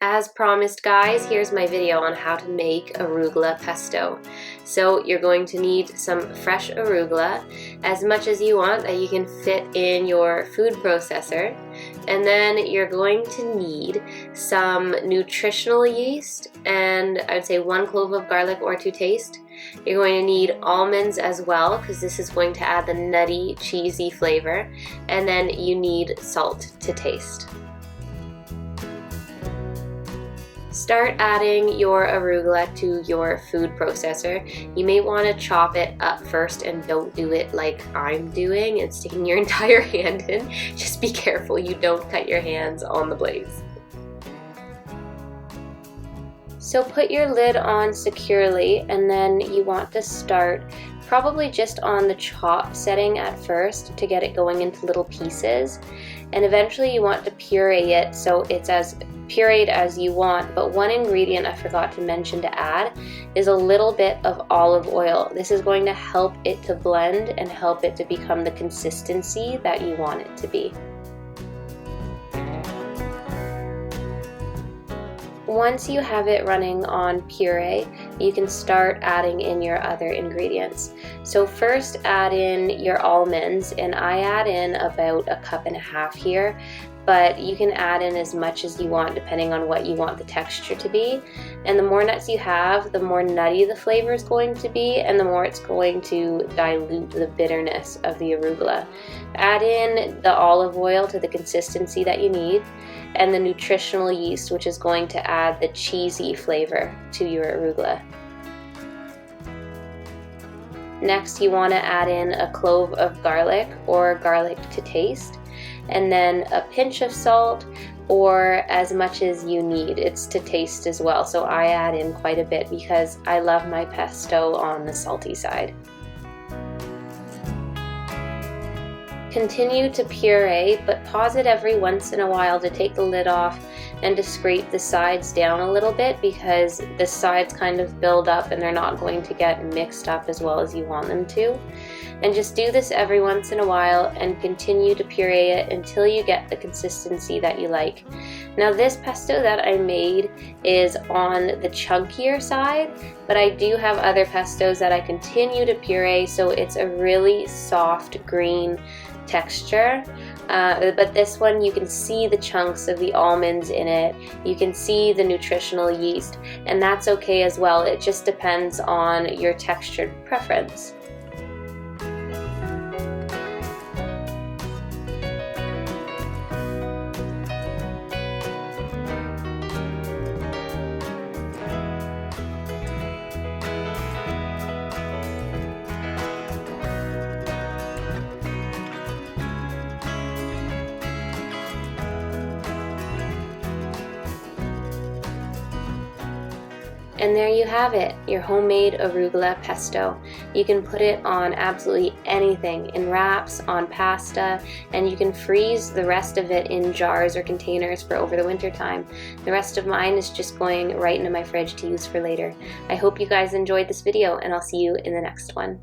As promised, guys, here's my video on how to make arugula pesto. So you're going to need some fresh arugula, as much as you want that you can fit in your food processor. And then you're going to need some nutritional yeast, and I'd say 1 clove of garlic or to taste. You're going to need almonds as well, because this is going to add the nutty, cheesy flavor. And then you need salt to taste. Start adding your arugula to your food processor. You may want to chop it up first and don't do it like I'm doing and sticking your entire hand in. Just be careful you don't cut your hands on the blades. So put your lid on securely, and then you want to start probably just on the chop setting at first to get it going into little pieces. And eventually you want to puree it so it's as pureed as you want, but one ingredient I forgot to mention to add is a little bit of olive oil. This is going to help it to blend and help it to become the consistency that you want it to be. Once you have it running on puree, you can start adding in your other ingredients. So first add in your almonds, and I add in about 1.5 cups here, but you can add in as much as you want depending on what you want the texture to be. And the more nuts you have, the more nutty the flavor is going to be, and the more it's going to dilute the bitterness of the arugula. Add in the olive oil to the consistency that you need, and the nutritional yeast, which is going to add the cheesy flavor to your arugula. Next, you want to add in 1 clove of garlic or garlic to taste, and then a pinch of salt, or as much as you need. It's to taste as well, so I add in quite a bit because I love my pesto on the salty side. Continue to puree, but pause it every once in a while to take the lid off and to scrape the sides down a little bit, because the sides kind of build up and they're not going to get mixed up as well as you want them to. And just do this every once in a while and continue to puree it until you get the consistency that you like. Now this pesto that I made is on the chunkier side, but I do have other pestos that I continue to puree, so it's a really soft green texture. But this one, you can see the chunks of the almonds in it, you can see the nutritional yeast, and that's okay as well. It just depends on your textured preference. And there you have it, your homemade arugula pesto. You can put it on absolutely anything, in wraps, on pasta, and you can freeze the rest of it in jars or containers for over the winter time. The rest of mine is just going right into my fridge to use for later. I hope you guys enjoyed this video, and I'll see you in the next one.